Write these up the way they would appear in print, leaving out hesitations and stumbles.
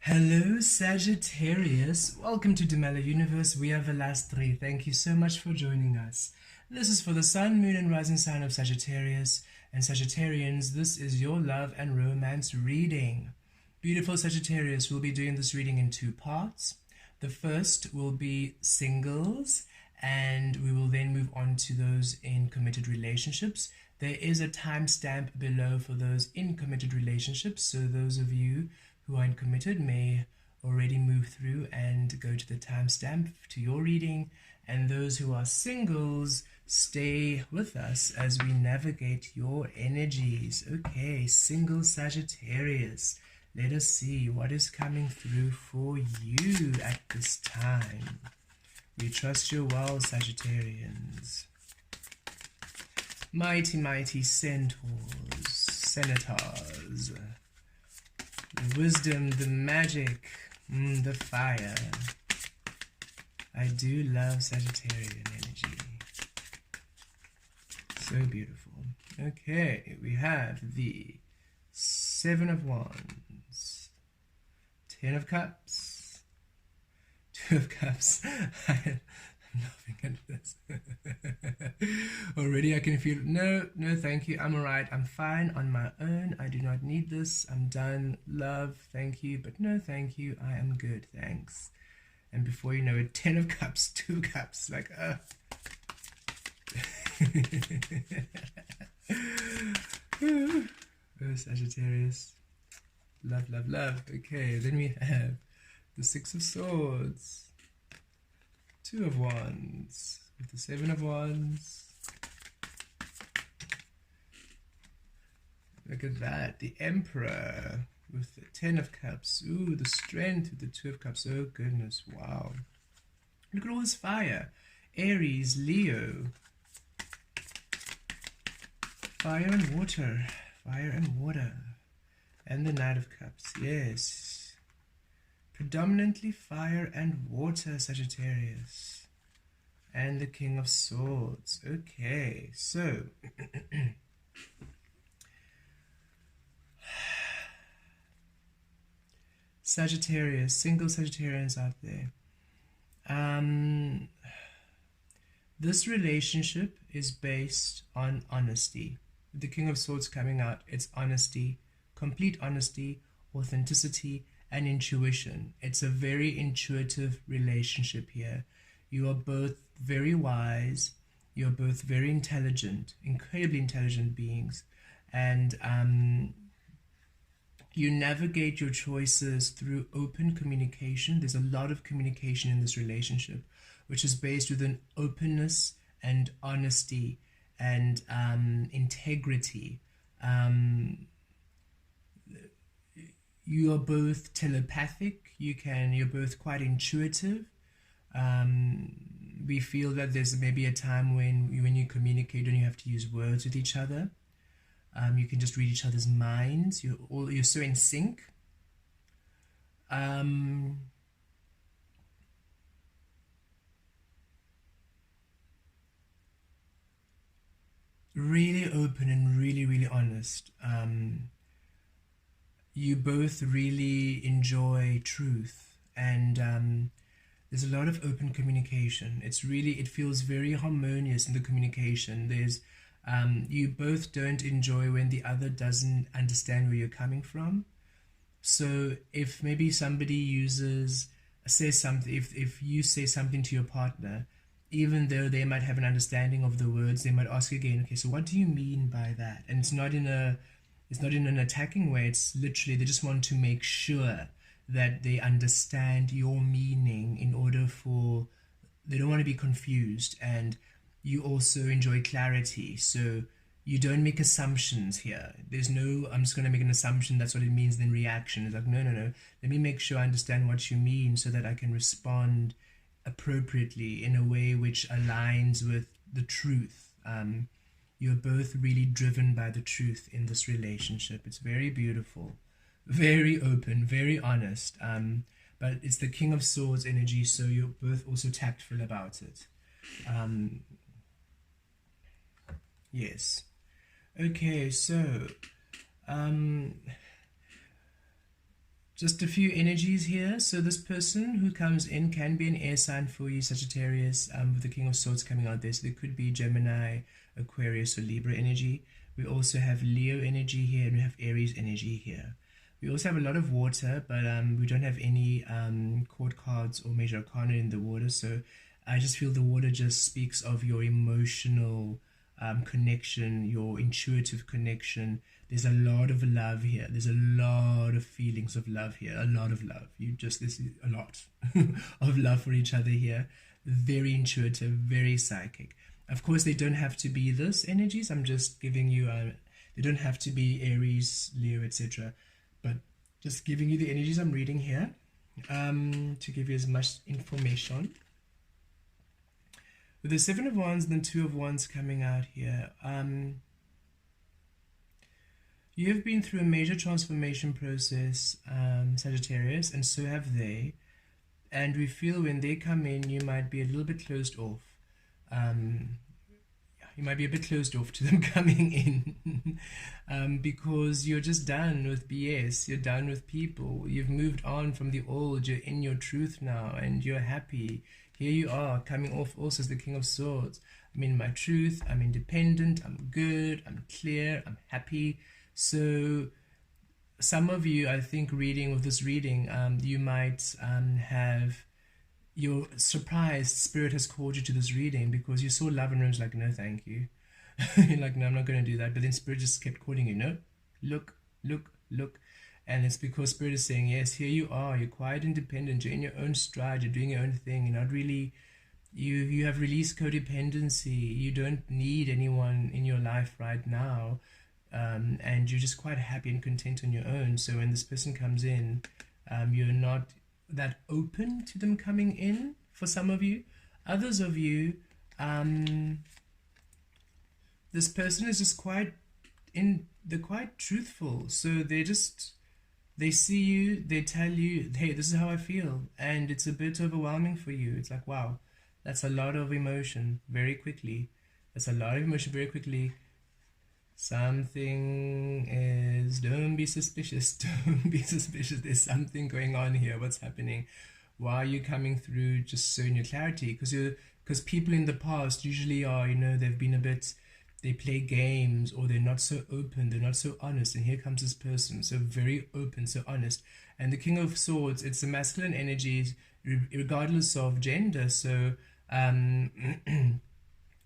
Hello Sagittarius, welcome to Demella Universe. We are Vel'Astri. Thank you so much for joining us. This is for the Sun, Moon and Rising sign of Sagittarius. And Sagittarians, this is your love and romance reading. Beautiful Sagittarius, we'll be doing this reading in two parts. The first will be singles, and we will then move on to those in committed relationships. There is a timestamp below for those in committed relationships, so those of you who are committed may already move through and go to the timestamp to your reading, and those who are singles, stay with us as we navigate your energies. Okay, single Sagittarius, let us see what is coming through for you at this time. We trust you well, Sagittarians. Mighty, mighty centaurs, senators, the wisdom, the magic, the fire. I do love Sagittarian energy. So beautiful. Okay, we have the Seven of Wands, Ten of Cups, Two of Cups. I'm laughing at this. Already I can feel, no, thank you. I'm alright. I'm fine on my own. I do not need this. I'm done. Love, thank you. But no, thank you. I am good. Thanks. And before you know it, Ten of Cups, Two Cups. Like, Oh, Sagittarius. Love, love, love. Okay, then we have the Six of Swords, Two of Wands, with the Seven of Wands. Look at that, the Emperor with the Ten of Cups. Ooh, the Strength with the Two of Cups. Oh goodness, wow. Look at all this fire. Aries, Leo. Fire and water. Fire and water. And the Knight of Cups, yes. Predominantly fire and water, Sagittarius. And the King of Swords. Okay, so Sagittarius, single Sagittarians out there. This relationship is based on honesty. With the King of Swords coming out, it's honesty, complete honesty, authenticity, and intuition. It's a very intuitive relationship here. You are both very wise. You're both very intelligent, incredibly intelligent beings. And you navigate your choices through open communication. There's a lot of communication in this relationship, which is based with an openness and honesty and integrity. You are both telepathic. You're both quite intuitive. We feel that there's maybe a time when you communicate and you have to use words with each other. You can just read each other's minds. You're so in sync. Really open and really, really honest. You both really enjoy truth, and there's a lot of open communication. It feels very harmonious in the communication. You both don't enjoy when the other doesn't understand where you're coming from. So if maybe somebody says something, if you say something to your partner, even though they might have an understanding of the words, they might ask again, okay, so what do you mean by that? And it's not in an attacking way. It's literally, they just want to make sure that they understand your meaning they don't want to be confused. And you also enjoy clarity, so you don't make assumptions here. There's no, I'm just going to make an assumption, that's what it means, then reaction. It's like, no. Let me make sure I understand what you mean so that I can respond appropriately in a way which aligns with the truth. You're both really driven by the truth in this relationship. It's very beautiful, very open, very honest. But it's the King of Swords energy, so you're both also tactful about it. Yes. Okay, so Just a few energies here. So this person who comes in can be an air sign for you, Sagittarius, with the King of Swords coming out there. So there could be Gemini, Aquarius, or Libra energy. We also have Leo energy here, and we have Aries energy here. We also have a lot of water, but we don't have any court cards or major arcana in the water. So I just feel the water just speaks of your emotional connection, your intuitive connection. There's a lot of love here. There's a lot of feelings of love here. A lot of love. This is a lot of love for each other here. Very intuitive, very psychic. Of course, they don't have to be this energies. I'm just giving you, they don't have to be Aries, Leo, etc. But just giving you the energies I'm reading here to give you as much information. With the Seven of Wands and the Two of Wands coming out here, you have been through a major transformation process, Sagittarius, and so have they. And we feel when they come in, you might be a little bit closed off. You might be a bit closed off to them coming in because you're just done with BS. You're done with people. You've moved on from the old. You're in your truth now, and you're happy. Here you are, coming off also as the King of Swords. I'm in my truth. I'm independent. I'm good. I'm clear. I'm happy. So some of you, I think, with this reading, you might have, you're surprised Spirit has called you to this reading because you saw love and was like, no, thank you. You're like, no, I'm not going to do that. But then Spirit just kept calling you, no, look, look, look. And it's because Spirit is saying, yes, here you are. You're quite independent. You're in your own stride. You're doing your own thing. You're not really, you have released codependency. You don't need anyone in your life right now. And you're just quite happy and content on your own. So when this person comes in, you're not that open to them coming in for some of you. Others of you, this person is just they're quite truthful. So they see you, they tell you, hey, this is how I feel. And it's a bit overwhelming for you. It's like, wow, that's a lot of emotion very quickly. That's a lot of emotion very quickly. Something is, don't be suspicious, don't be suspicious. There's something going on here. What's happening? Why are you coming through just so in your clarity? Because people in the past usually are, they've been a bit, they play games or they're not so open, they're not so honest. And here comes this person, so very open, so honest. And the King of Swords, it's a masculine energy regardless of gender. So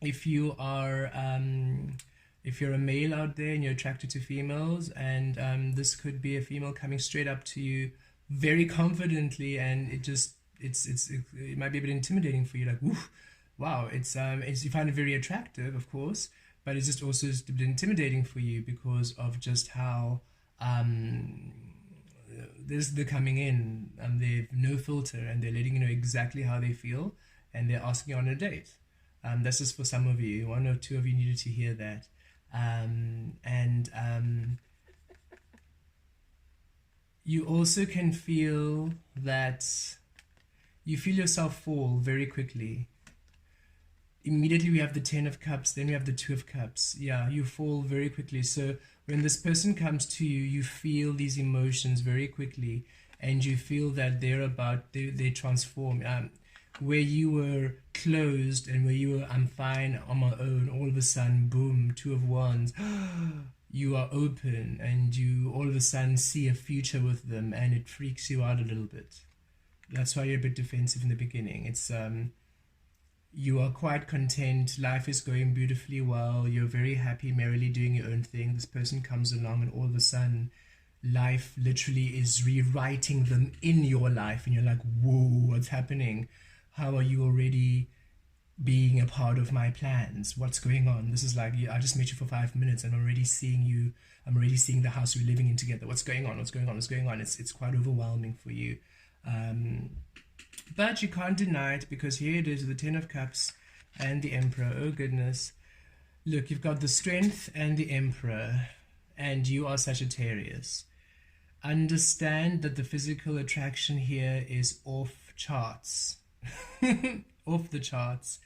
if you are... if you're a male out there and you're attracted to females, and this could be a female coming straight up to you very confidently, and it might be a bit intimidating for you, like, woof, wow, you find it very attractive, of course, but it's just also a bit intimidating for you because of just how they're coming in, they've no filter, and they're letting you know exactly how they feel, and they're asking you on a date. That's just for some of you. One or two of you needed to hear that. You also can feel that you feel yourself fall very quickly. Immediately we have the 10 of Cups, then we have the 2 of Cups. Yeah, you fall very quickly. So when this person comes to you, you feel these emotions very quickly, and you feel that they transform. Where you were closed and where you were, I'm fine on my own, all of a sudden, boom, 2 of Wands, you are open, and you all of a sudden see a future with them, and it freaks you out a little bit. That's why you're a bit defensive in the beginning. It's you are quite content, life is going beautifully well, you're very happy, merrily doing your own thing. This person comes along, and all of a sudden life literally is rewriting them in your life, and you're like, whoa, what's happening? How are you already being a part of my plans? What's going on? This is like, I just met you for 5 minutes and I'm already seeing you. I'm already seeing the house we're living in together. What's going on? What's going on? What's going on? It's quite overwhelming for you. But you can't deny it, because here it is, the 10 of Cups and the Emperor. Oh goodness. Look, you've got the Strength and the Emperor, and you are Sagittarius. Understand that the physical attraction here is off charts. Off the charts.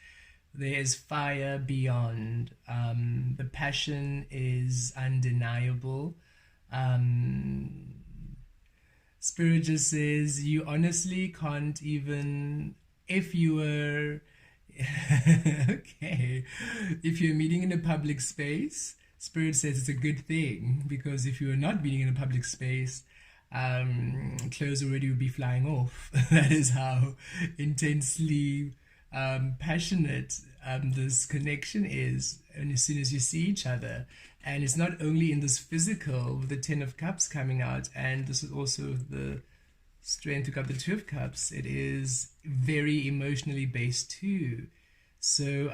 There is fire beyond. The passion is undeniable. Spirit just says you honestly can't even, if you were, okay, if you're meeting in a public space, Spirit says it's a good thing, because if you are not meeting in a public space, clothes already would be flying off. That is how intensely passionate this connection is. And as soon as you see each other, and it's not only in this physical with the 10 of Cups coming out, and this is also the Strength of the 2 of Cups, it is very emotionally based too. So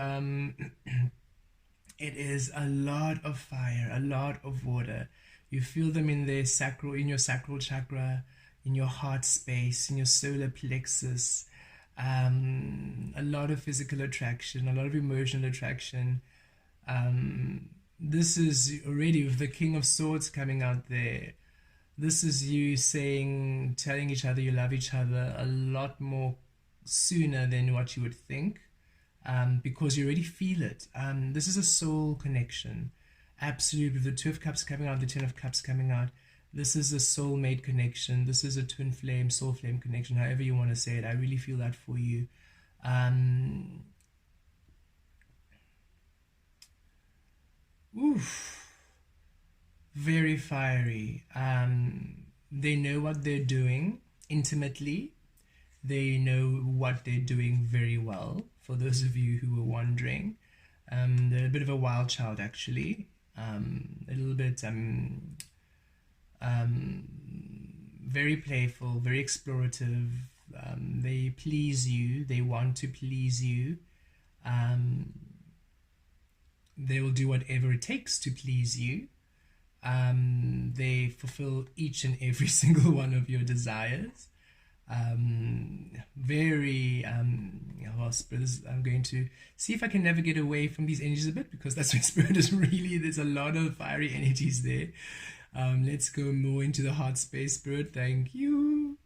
it is a lot of fire, a lot of water. You feel them in their sacral, in your sacral chakra, in your heart space, in your solar plexus. A lot of physical attraction, a lot of emotional attraction. This is already with the King of Swords coming out there. This is you saying, telling each other you love each other a lot more sooner than what you would think, because you already feel it. This is a soul connection. Absolutely. With the 2 of Cups coming out, the 10 of Cups coming out, this is a soulmate connection. This is a twin flame, soul flame connection, however you want to say it. I really feel that for you. Very fiery. They know what they're doing intimately. They know what they're doing very well. For those of you who were wondering, they're a bit of a wild child, actually. A little bit very playful, very explorative. They please you. They want to please you. They will do whatever it takes to please you. They fulfill each and every single one of your desires. Very well, Spirit is, I'm going to see if I can navigate away from these energies a bit, because that's where Spirit is really, there's a lot of fiery energies there. Let's go more into the heart space, Spirit. Thank you.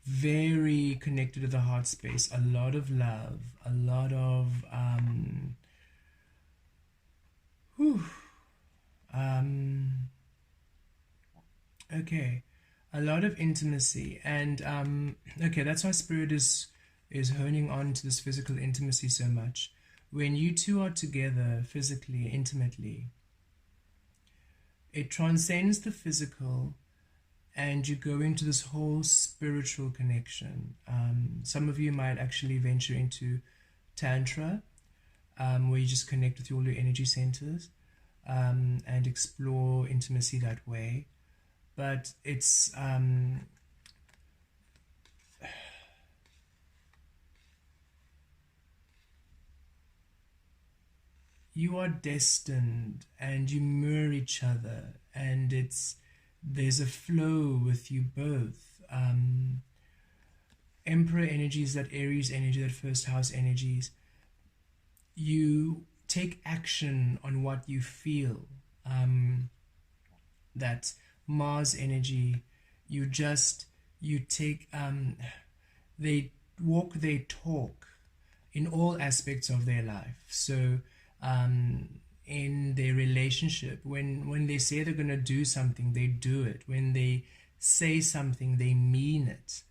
Very connected to the heart space. A lot of love, a lot of okay, a lot of intimacy. And okay, that's why Spirit is honing on to this physical intimacy so much. When you two are together physically, intimately, it transcends the physical, and you go into this whole spiritual connection. Some of you might actually venture into Tantra, where you just connect with all your energy centers and explore intimacy that way. But it's you are destined, and you mirror each other, and there's a flow with you both. Emperor energies, that Aries energy, that first house energies, you take action on what you feel. That Mars energy, you take, they walk, they talk in all aspects of their life. So in their relationship, when they say they're going to do something, they do it. When they say something, they mean it.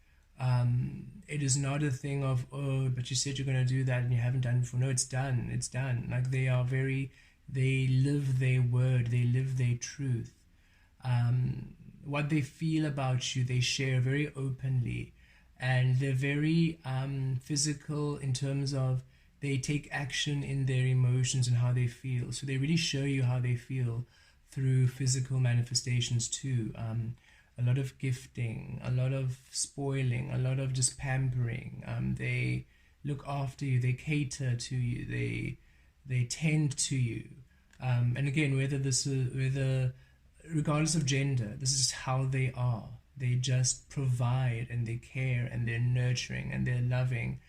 It is not a thing of, oh, but you said you're going to do that and you haven't done it before. No, it's done. It's done. Like they live their word. They live their truth. What they feel about you, they share very openly. And they're very physical in terms of they take action in their emotions and how they feel. So they really show you how they feel through physical manifestations too. A lot of gifting, a lot of spoiling, a lot of just pampering. They look after you, they cater to you, they tend to you. And again, regardless of gender, this is how they are. They just provide, and they care, and they're nurturing, and they're loving,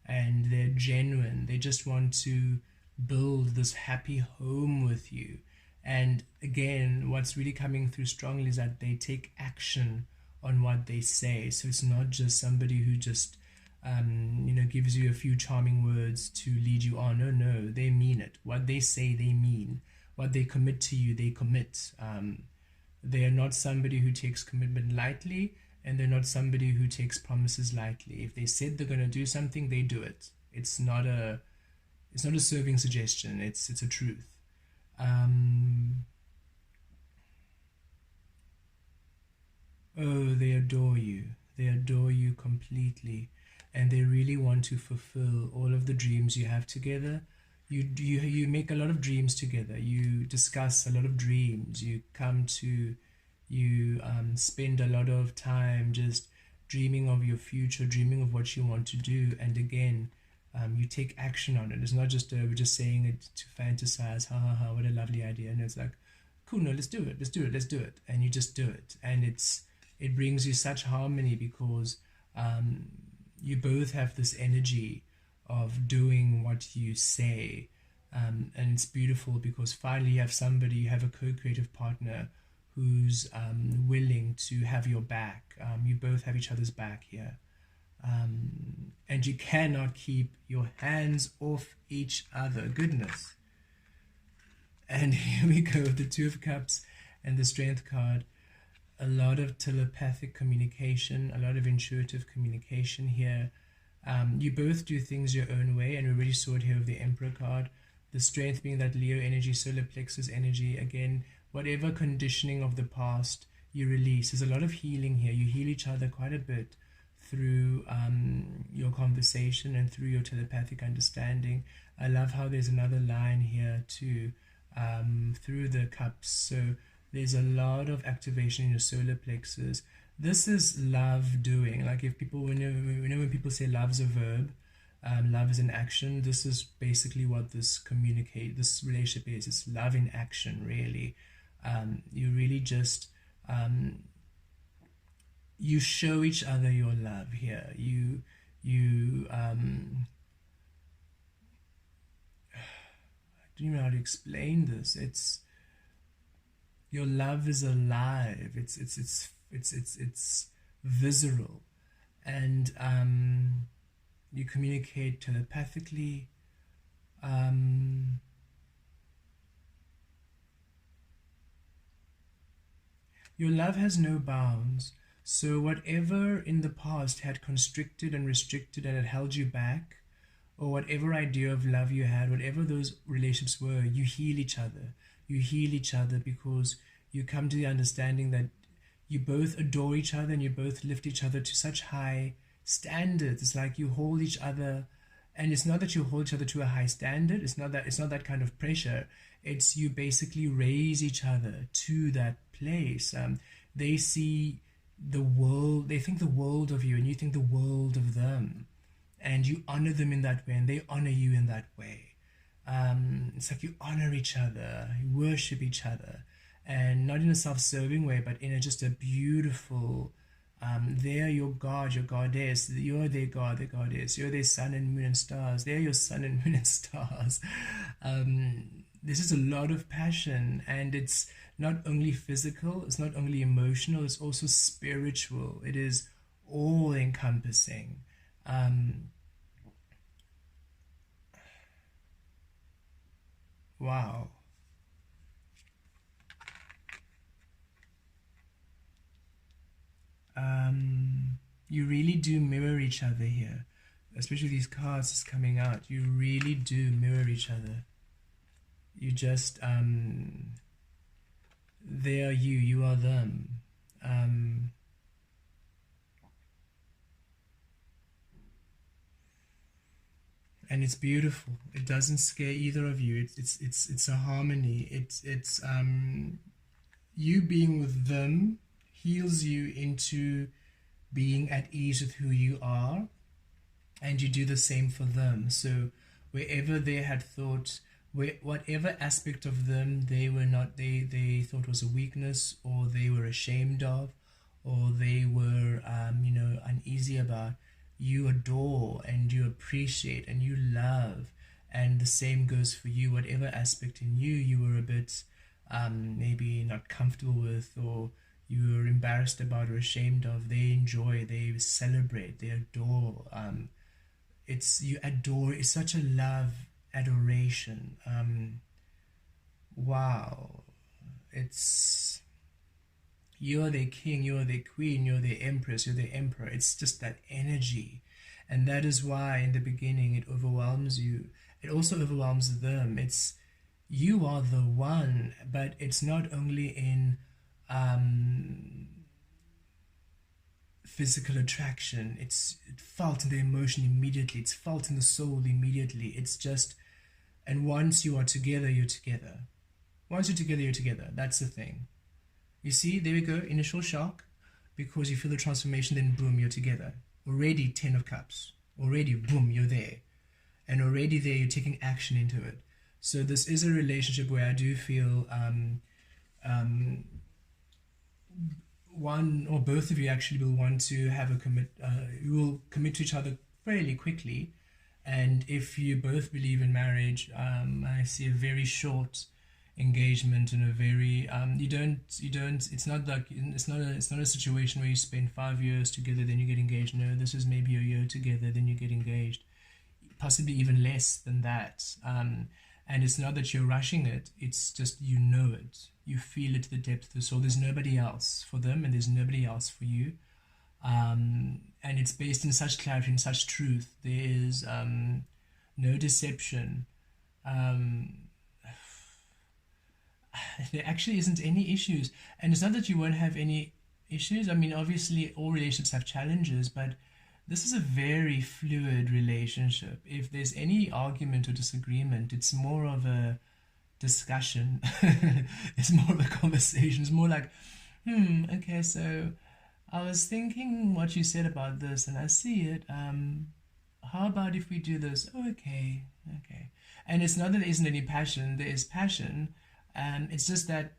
and they're genuine. They just want to build this happy home with you. And again, what's really coming through strongly is that they take action on what they say. So it's not just somebody who just gives you a few charming words to lead you on. No, they mean it. What they say, they mean. What they commit to you, they commit. They are not somebody who takes commitment lightly, and they're not somebody who takes promises lightly. If they said they're going to do something, they do it. It's not a serving suggestion. It's a truth. Um, oh, they adore you. They adore you completely, and they really want to fulfill all of the dreams you have together. You make a lot of dreams together. You discuss a lot of dreams. You spend a lot of time just dreaming of your future, dreaming of what you want to do, and again, you take action on it. It's not just we're just saying it to fantasize. Ha ha ha! What a lovely idea! And it's like, cool. No, let's do it. Let's do it. Let's do it. And you just do it, and it brings you such harmony because um, you both have this energy of doing what you say. And it's beautiful because finally you have a co-creative partner who's willing to have your back. You both have each other's back here. And you cannot keep your hands off each other. Goodness. And here we go with the Two of Cups and the Strength card. A lot of telepathic communication, a lot of intuitive communication here. You both do things your own way, and we already saw it here with the Emperor card. The Strength being that Leo energy, solar plexus energy. Again, whatever conditioning of the past you release. There's a lot of healing here. You heal each other quite a bit through your conversation and through your telepathic understanding. I love how there's another line here too, through the cups. So there's a lot of activation in your solar plexus. This is love doing. Like if people, when people say love's a verb, love is an action. This is basically what this relationship is. It's love in action, really. You really just you show each other your love here. I don't even know how to explain this. It's your love is alive. It's visceral, and you communicate telepathically. Your love has no bounds. So whatever in the past had constricted and restricted and had held you back, or whatever idea of love you had, whatever those relationships were, you heal each other. You heal each other because you come to the understanding that you both adore each other and you both lift each other to such high standards. It's like you hold each other, and it's not that you hold each other to a high standard. It's not that kind of pressure. It's you basically raise each other to that place. They see the world, they think the world of you, and you think the world of them, and you honor them in that way, and they honor you in that way. It's like you honor each other, you worship each other, and not in a self-serving way, but in just a beautiful, they're your God, your goddess, you're their God, their goddess, you're their sun and moon and stars, they're your sun and moon and stars. This is a lot of passion, and it's not only physical, it's not only emotional, it's also spiritual. It is all encompassing. Wow. You really do mirror each other here, especially these cards is coming out. You really do mirror each other. You just they are you, you are them. And it's beautiful. It doesn't scare either of you. It's a harmony. It's you being with them heals you into being at ease with who you are, and you do the same for them. So wherever they had thought, whatever aspect of them they thought was a weakness, or they were ashamed of, or they were uneasy about, you adore and you appreciate and you love. And the same goes for you. Whatever aspect in you were a bit maybe not comfortable with, or you were embarrassed about or ashamed of, they enjoy, they celebrate, they adore. You adore. It's such a love adoration. Wow. It's You're their king, you're their queen, you're their empress, you're their emperor. It's just that energy. And that is why in the beginning it overwhelms you. It also overwhelms them. It's you are the one, but it's not only in physical attraction. It's felt in the emotion immediately. It's felt in the soul immediately. It's just, and once you are together, you're together. Once you're together, you're together. That's the thing. You see, there we go, initial shock, because you feel the transformation, then boom, you're together. Already 10 of cups. Already, boom, you're there. And already there, you're taking action into it. So this is a relationship where I do feel one or both of you actually will want to have you will commit to each other fairly quickly. And if you both believe in marriage, I see a very short engagement and a very it's not a situation where you spend 5 years together then you get engaged. No, this is maybe a year together then you get engaged, possibly even less than that. And it's not that you're rushing it, it's just you know it, you feel it to the depth of the soul. There's nobody else for them and there's nobody else for you, and it's based in such clarity, in such truth. There is no deception. There actually isn't any issues, and it's not that you won't have any issues. I mean, obviously all relationships have challenges, but this is a very fluid relationship. If there's any argument or disagreement, it's more of a discussion. It's more of a conversation. It's more like, okay, so I was thinking what you said about this and I see it. How about if we do this? Oh, okay. And it's not that there isn't any passion. There is passion. It's just that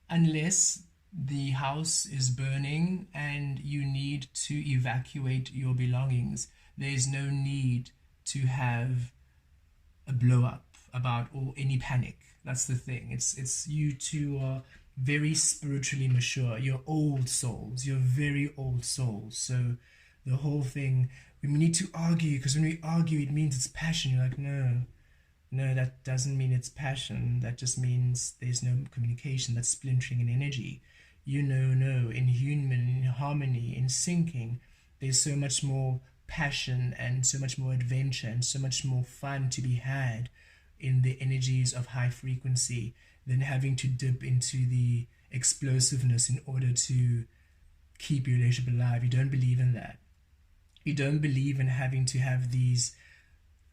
unless the house is burning and you need to evacuate your belongings, there is no need to have a blow up or any panic. That's the thing. It's you two are very spiritually mature. You're old souls. You're very old souls. So the whole thing, we need to argue, because when we argue it means it's passion. You're like, no, that doesn't mean it's passion. That just means there's no communication. That's splintering in energy. In human, in harmony, in syncing, there's so much more passion and so much more adventure and so much more fun to be had in the energies of high frequency than having to dip into the explosiveness in order to keep your relationship alive. You don't believe in that. You don't believe in having to have these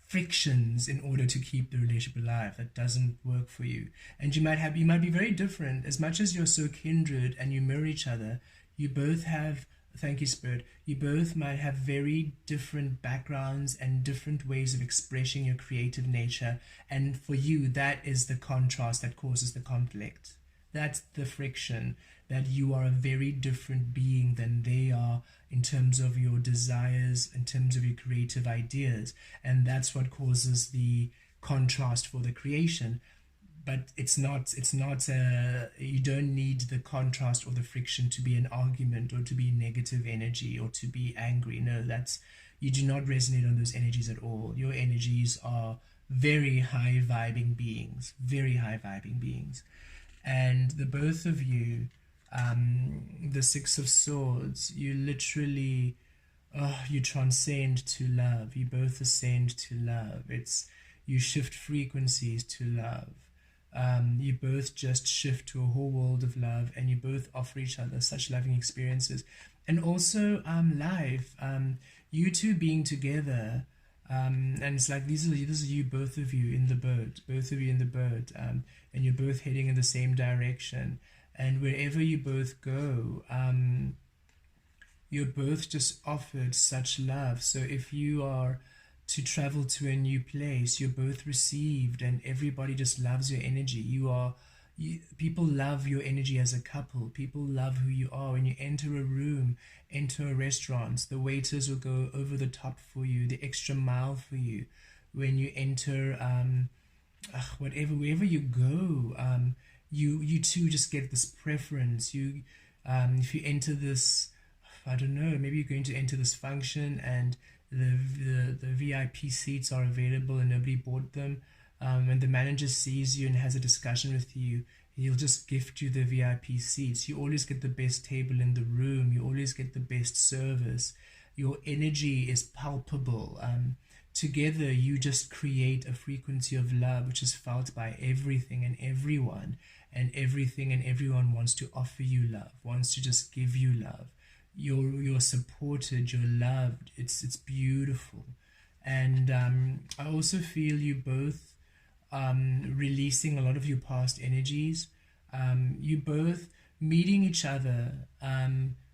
frictions in order to keep the relationship alive. That doesn't work for you. And you might be very different. As much as you're so kindred and you mirror each other, you both have, thank you Spirit, you both might have very different backgrounds and different ways of expressing your creative nature. And for you, that is the contrast that causes the conflict. That's the friction, that you are a very different being than they are in terms of your desires, in terms of your creative ideas. And that's what causes the contrast for the creation. But it's not you don't need the contrast or the friction to be an argument or to be negative energy or to be angry. No, you do not resonate on those energies at all. Your energies are very high vibing beings, very high vibing beings. And the both of you, the Six of Swords, you literally, you transcend to love. You both ascend to love. You shift frequencies to love. You both just shift to a whole world of love, and you both offer each other such loving experiences. And also life, you two being together, and it's like this is you, both of you in the boat, and you're both heading in the same direction. And wherever you both go, you're both just offered such love. So if you are to travel to a new place, you're both received, and everybody just loves your energy. People love your energy as a couple. People love who you are. When you enter a room, enter a restaurant, the waiters will go over the top for you, the extra mile for you. When you enter wherever you go, you too just get this preference. If you enter this, I don't know, maybe you're going to enter this function and the VIP seats are available and nobody bought them, and the manager sees you and has a discussion with you, He'll just gift you the VIP seats. You always get the best table in the room. You always get the best service. Your energy is palpable. Together, you just create a frequency of love which is felt by everything and everyone. And everything and everyone wants to offer you love, wants to just give you love. You're supported, you're loved. It's beautiful. And I also feel you both releasing a lot of your past energies. You both meeting each other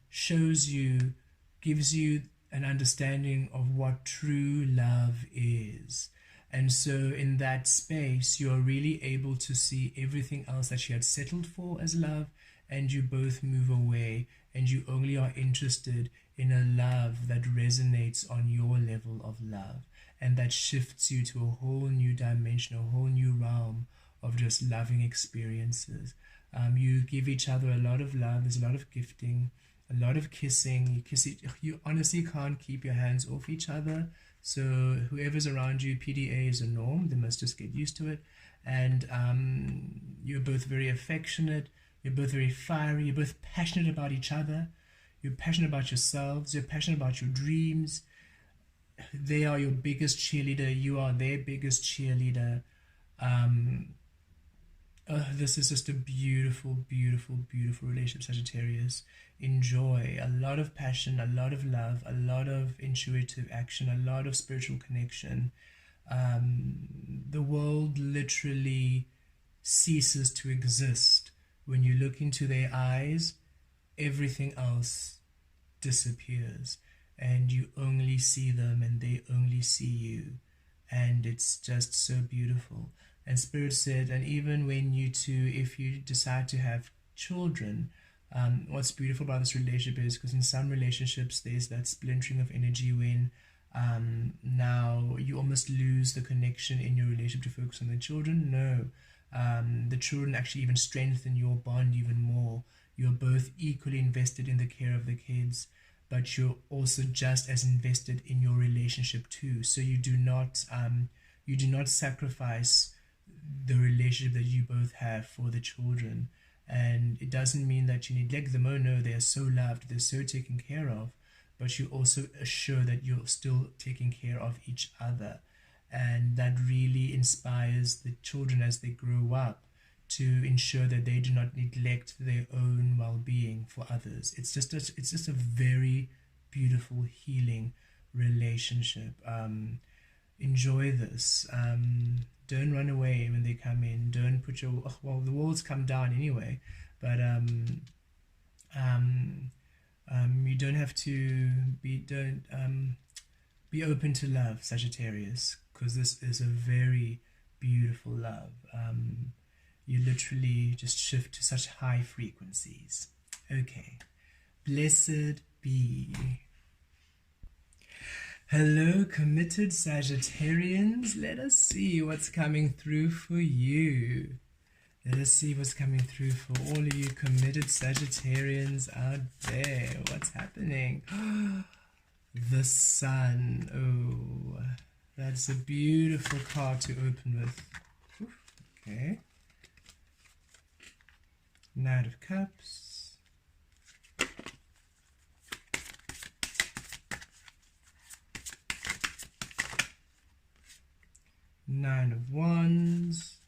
shows you, gives you an understanding of what true love is. And so in that space, you're really able to see everything else that you had settled for as love, and you both move away, and you only are interested in a love that resonates on your level of love, and that shifts you to a whole new dimension, a whole new realm of just loving experiences. You give each other a lot of love. There's a lot of gifting, a lot of kissing. You honestly can't keep your hands off each other. So whoever's around you, PDA is a norm. They must just get used to it. And you're both very affectionate. You're both very fiery. You're both passionate about each other. You're passionate about yourselves. You're passionate about your dreams. They are your biggest cheerleader. You are their biggest cheerleader. This is just a beautiful, beautiful, beautiful relationship, Sagittarius. Enjoy a lot of passion, a lot of love, a lot of intuitive action, a lot of spiritual connection. The world literally ceases to exist. When you look into their eyes, everything else disappears, and you only see them and they only see you, and it's just so beautiful. And Spirit said, and even when you two, if you decide to have children, what's beautiful about this relationship is, because in some relationships there's that splintering of energy when now you almost lose the connection in your relationship to focus on the children. No, the children actually even strengthen your bond even more. You're both equally invested in the care of the kids, but you're also just as invested in your relationship too. So you do not sacrifice the relationship that you both have for the children. And it doesn't mean that you neglect them. Oh no, they are so loved, they're so taken care of, but you also assure that you're still taking care of each other. And that really inspires the children as they grow up to ensure that they do not neglect their own well-being for others. It's just a very beautiful, healing relationship. Enjoy this. Don't run away when they come in. Don't put your, well, the walls come down anyway, but you don't have to be, be open to love, Sagittarius, because this is a very beautiful love. You literally just shift to such high frequencies. Okay, blessed be. Hello, committed Sagittarians. Let us see what's coming through for you. Let us see what's coming through for all of you committed Sagittarians out there. What's happening? The Sun. Oh, that's a beautiful card to open with. Okay. Knight of Cups. Nine of Wands.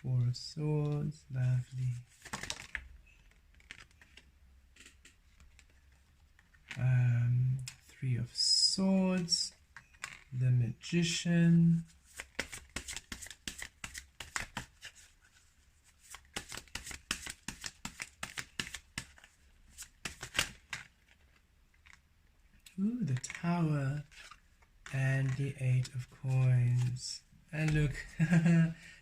Four of Swords. Lovely. Three of Swords. The Magician. Ooh, the Tower. And the Eight of Coins. And look,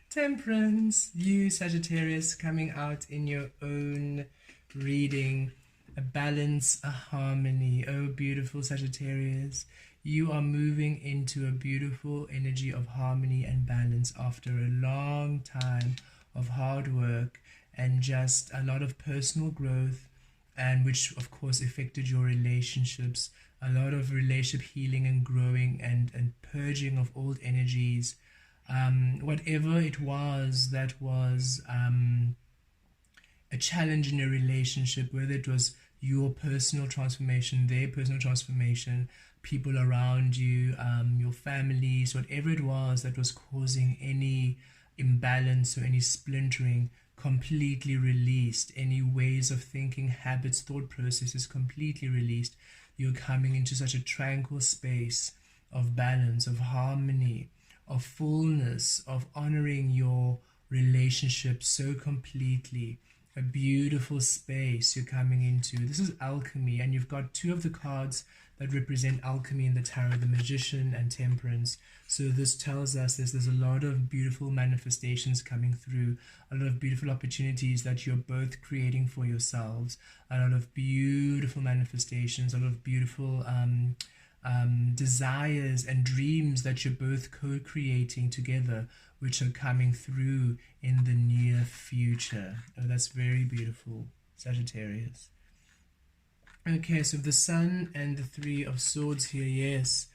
Temperance, you Sagittarius coming out in your own reading. A balance, a harmony. Oh, beautiful Sagittarius. You are moving into a beautiful energy of harmony and balance after a long time of hard work and just a lot of personal growth, and which of course affected your relationships. A lot of relationship healing and growing and purging of old energies. Whatever it was that was a challenge in your relationship, whether it was your personal transformation, their personal transformation, people around you, your families, whatever it was that was causing any imbalance or any splintering, completely released. Any ways of thinking, habits, thought processes completely released. You're coming into such a tranquil space of balance, of harmony, of fullness, of honoring your relationship so completely. A beautiful space you're coming into. This is alchemy, and you've got two of the cards that represent alchemy in the tarot, the Magician and Temperance. So this tells us there's a lot of beautiful manifestations coming through, a lot of beautiful opportunities that you're both creating for yourselves, a lot of beautiful manifestations, a lot of beautiful desires and dreams that you're both co-creating together, which are coming through in the near future. Oh, that's very beautiful, Sagittarius. Okay, so the Sun and the Three of Swords here, yes.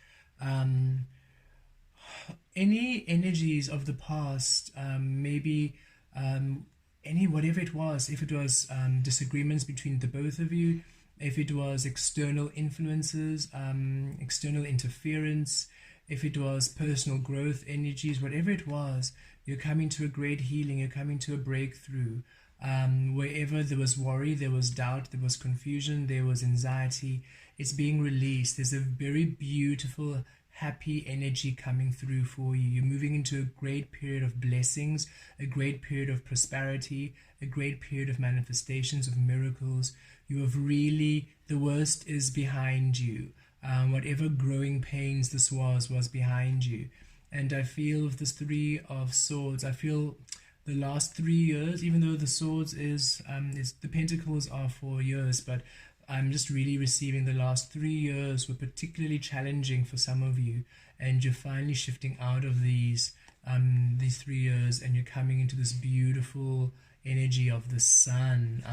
Any energies of the past, maybe whatever it was, if it was disagreements between the both of you, if it was external influences, external interference, if it was personal growth energies, whatever it was, you're coming to a great healing, you're coming to a breakthrough. Wherever there was worry, there was doubt, there was confusion, there was anxiety, it's being released. There's a very beautiful, happy energy coming through for you. You're moving into a great period of blessings, a great period of prosperity, a great period of manifestations, of miracles. You have really, the worst is behind you. Whatever growing pains this was behind you. And I feel with this Three of Swords, I feel the last 3 years, even though the Swords is the Pentacles are for years, but I'm just really receiving the last 3 years were particularly challenging for some of you, and you're finally shifting out of these 3 years, and you're coming into this beautiful energy of the Sun.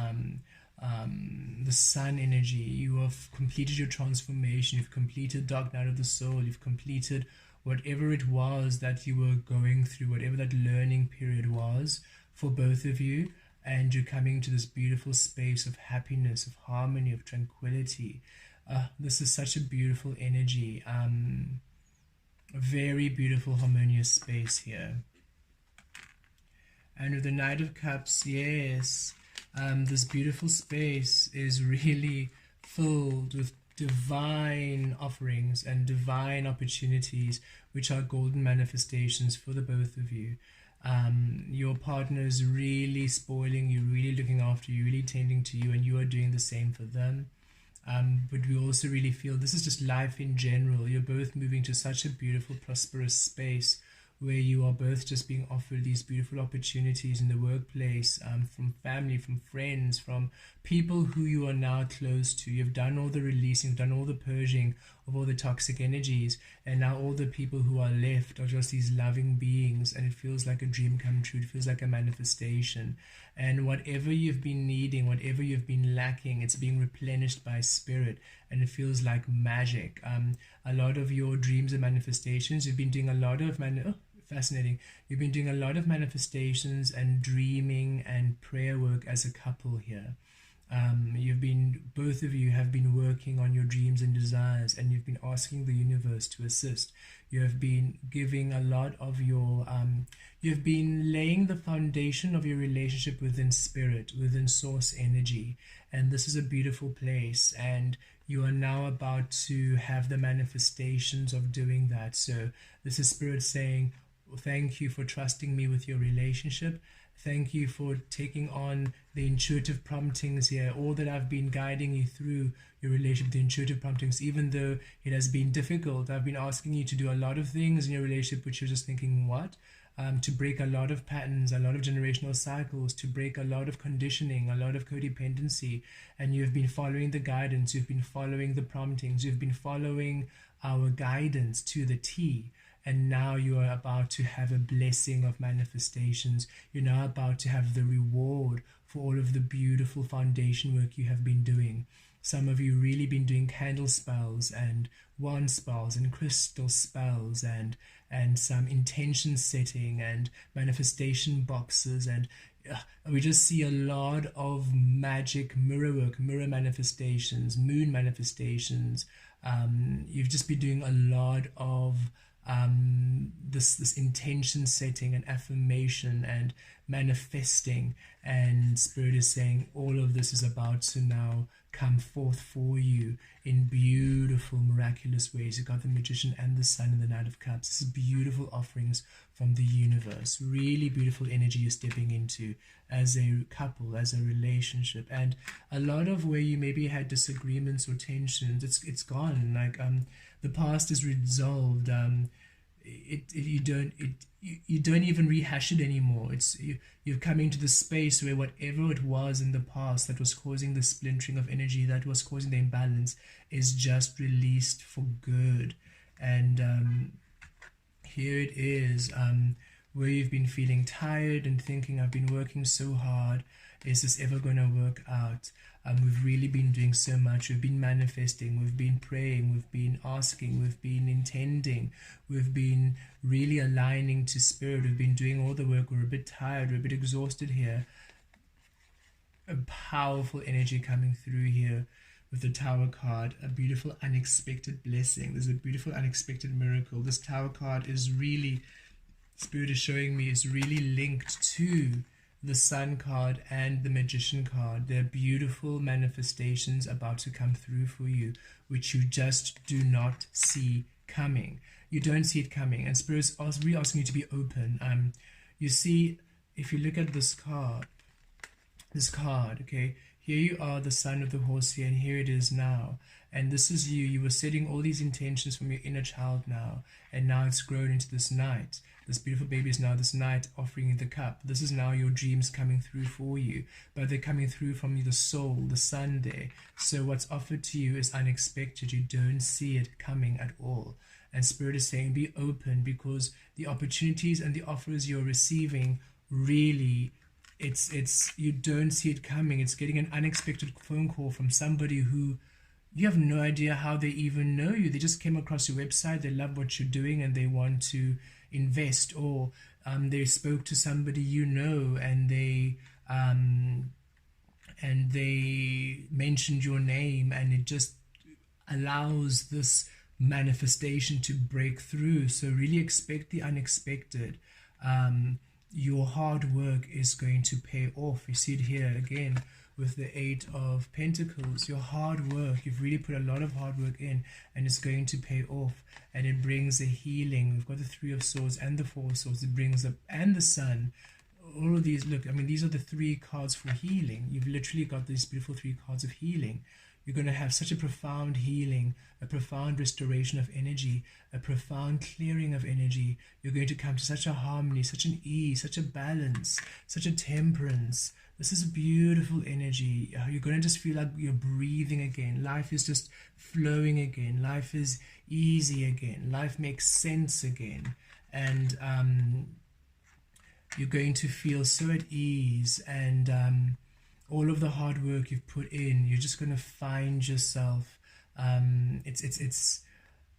The Sun energy. You have completed your transformation, you've completed Dark Night of the Soul, you've completed whatever it was that you were going through, whatever that learning period was for both of you, and you're coming to this beautiful space of happiness, of harmony, of tranquility. This is such a beautiful energy, a very beautiful harmonious space here. And with the Knight of Cups, yes, this beautiful space is really filled with divine offerings and divine opportunities, which are golden manifestations for the both of you. Your partner is really spoiling you, really looking after you, really tending to you, and you are doing the same for them. But we also really feel this is just life in general. You're both moving to such a beautiful, prosperous space where you are both just being offered these beautiful opportunities in the workplace, from family, from friends, from people who you are now close to. You've done all the releasing, you've done all the purging of all the toxic energies, and now all the people who are left are just these loving beings, and it feels like a dream come true. It feels like a manifestation, and whatever you've been needing, whatever you've been lacking, it's being replenished by spirit, and it feels like magic. A lot of your dreams and manifestations, you've been doing a lot of fascinating. You've been doing a lot of manifestations and dreaming and prayer work as a couple here. Both of you have been working on your dreams and desires, and you've been asking the universe to assist. You have been giving a lot of your, you've been laying the foundation of your relationship within spirit, within source energy. And this is a beautiful place, and you are now about to have the manifestations of doing that. So this is spirit saying, thank you for trusting me with your relationship. Thank you for taking on the intuitive promptings here. All that I've been guiding you through your relationship, the intuitive promptings, even though it has been difficult. I've been asking you to do a lot of things in your relationship which you're just thinking, what? To break a lot of patterns, a lot of generational cycles, to break a lot of conditioning, a lot of codependency. And you've been following the guidance, you've been following the promptings, you've been following our guidance to the T. And now you are about to have a blessing of manifestations. You're now about to have the reward for all of the beautiful foundation work you have been doing. some of you really been doing candle spells and wand spells and crystal spells and some intention setting and manifestation boxes, and we just see a lot of magic mirror work, mirror manifestations, moon manifestations. You've just been doing a lot of this intention setting and affirmation and manifesting, and Spirit is saying all of this is about to now come forth for you in beautiful, miraculous ways. You've got the Magician and the Sun and the Knight of Cups. This is beautiful offerings from the universe. Really beautiful energy you're stepping into as a couple, as a relationship. And a lot of where you maybe had disagreements or tensions, it's gone. Like the past is resolved. You don't even rehash it anymore. You're coming to the space where whatever it was in the past that was causing the splintering of energy, that was causing the imbalance, is just released for good. And here it is, where you've been feeling tired and thinking, I've been working so hard, is this ever going to work out? We've really been doing so much. We've been manifesting, we've been praying, we've been asking, we've been intending, we've been really aligning to Spirit, we've been doing all the work. We're a bit tired, we're a bit exhausted here. A powerful energy coming through here with the Tower card, a beautiful unexpected blessing. There's a beautiful unexpected miracle. This Tower card is really, Spirit is showing me, is really linked to the Sun card and the Magician card. They're beautiful manifestations about to come through for you, which you just do not see coming. You don't see it coming, and Spirit's really asking you to be open. You see, if you look at this card, okay, here you are, the Sun of the Horse here, and here it is now. And this is you. You were setting all these intentions from your inner child now, and now it's grown into this Knight. This beautiful baby is now this Knight offering you the cup. This is now your dreams coming through for you, but they're coming through from the soul, the Sun there. So what's offered to you is unexpected. You don't see it coming at all. And Spirit is saying, be open, because the opportunities and the offers you're receiving, really, it's you don't see it coming. It's getting an unexpected phone call from somebody who you have no idea how they even know you. They just came across your website, they love what you're doing, and they want to invest, or they spoke to somebody you know, and they mentioned your name, and it just allows this manifestation to break through. So really expect the unexpected. Your hard work is going to pay off. You see it here again with the 8 of Pentacles. Your hard work, you've really put a lot of hard work in, and it's going to pay off, and it brings a healing. We've got the 3 of Swords and the 4 of Swords. It brings up, and the Sun. All of these, look, I mean, these are the 3 cards for healing. You've literally got these beautiful 3 cards of healing. You're going to have such a profound healing, a profound restoration of energy, a profound clearing of energy. You're going to come to such a harmony, such an ease, such a balance, such a temperance. This is beautiful energy. You're going to just feel like you're breathing again. Life is just flowing again. Life is easy again. Life makes sense again. And you're going to feel so at ease, and all of the hard work you've put in, you're just going to find yourself. It's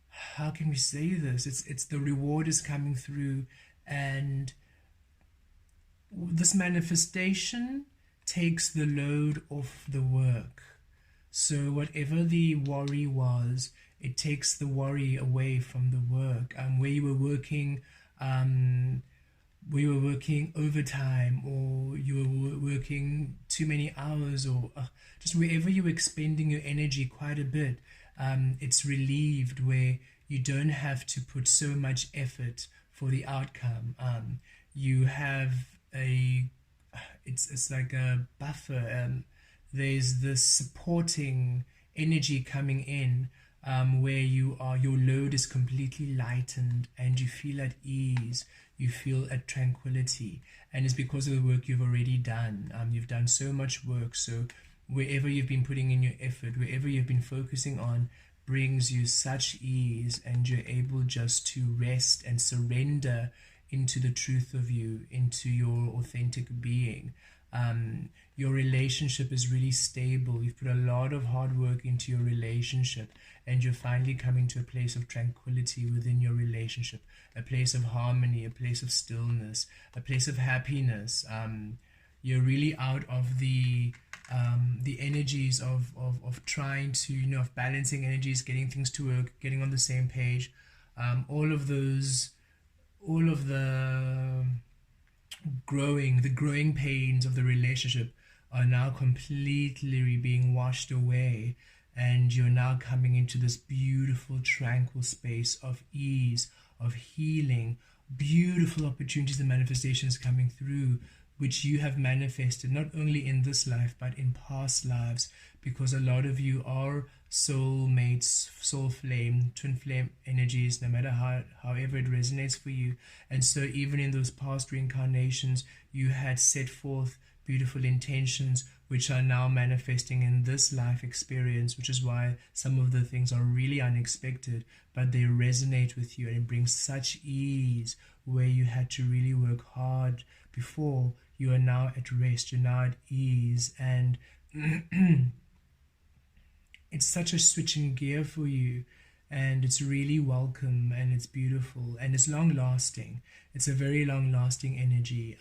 how can we say this? It's the reward is coming through, and this manifestation takes the load off the work. So whatever the worry was, it takes the worry away from the work. Where you were working, overtime, or you were working too many hours, or just wherever you were expending your energy quite a bit, it's relieved, where you don't have to put so much effort for the outcome. You have it's like a buffer. There's this supporting energy coming in, where your load is completely lightened, and you feel at ease, you feel at tranquility, and it's because of the work you've already done. You've done so much work, so wherever you've been putting in your effort, wherever you've been focusing on, brings you such ease, and you're able just to rest and surrender into the truth of you, into your authentic being. Your relationship is really stable. You've put a lot of hard work into your relationship, and you're finally coming to a place of tranquility within your relationship, a place of harmony, a place of stillness, a place of happiness. You're really out of the energies of trying to, of balancing energies, getting things to work, getting on the same page. All of the growing pains of the relationship are now completely being washed away, and you're now coming into this beautiful, tranquil space of ease, of healing, beautiful opportunities and manifestations coming through, which you have manifested not only in this life but in past lives, because a lot of you are soul mates, soul flame, twin flame energies, no matter however it resonates for you. And so even in those past reincarnations, you had set forth beautiful intentions which are now manifesting in this life experience, which is why some of the things are really unexpected, but they resonate with you, and it brings such ease where you had to really work hard before. You are now at rest, you're now at ease, and it's such a switch in gear for you, and it's really welcome, and it's beautiful, and it's long lasting. It's a very long lasting energy.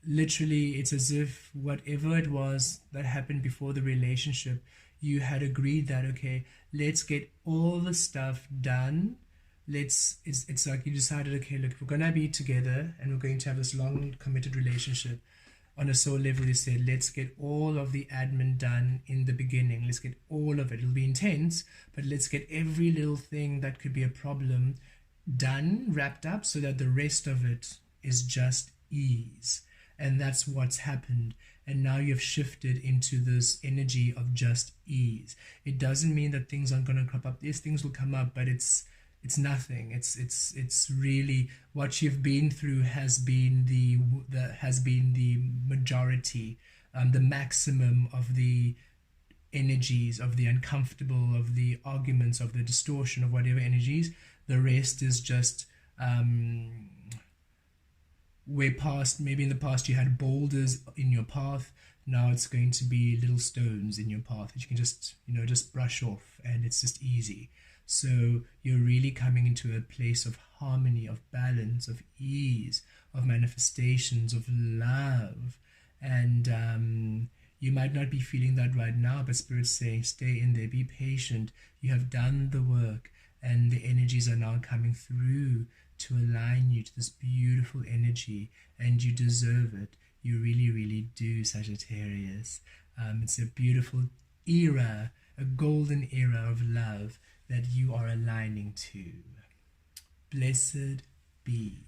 Literally, it's as if whatever it was that happened before the relationship, you had agreed that, okay, let's get all the stuff done. It's like you decided, okay, look, we're gonna be together and we're going to have this long committed relationship. On a soul level, you said, let's get all of the admin done in the beginning. Let's get all of it. It'll be intense, but let's get every little thing that could be a problem done, wrapped up, so that the rest of it is just ease. And that's what's happened. And now you've shifted into this energy of just ease. It doesn't mean that things aren't going to crop up. Yes, things will come up, but it's nothing. It's really what you've been through has been the majority, the maximum of the energies, of the uncomfortable, of the arguments, of the distortion, of whatever energies. The rest is just where past, maybe in the past you had boulders in your path. Now it's going to be little stones in your path that you can just brush off, and it's just easy. So you're really coming into a place of harmony, of balance, of ease, of manifestations, of love. And you might not be feeling that right now, but Spirit's saying, stay in there, be patient. You have done the work, and the energies are now coming through to align you to this beautiful energy, and you deserve it. You really, really do, Sagittarius. It's a beautiful era, a golden era of love that you are aligning to. Blessed be.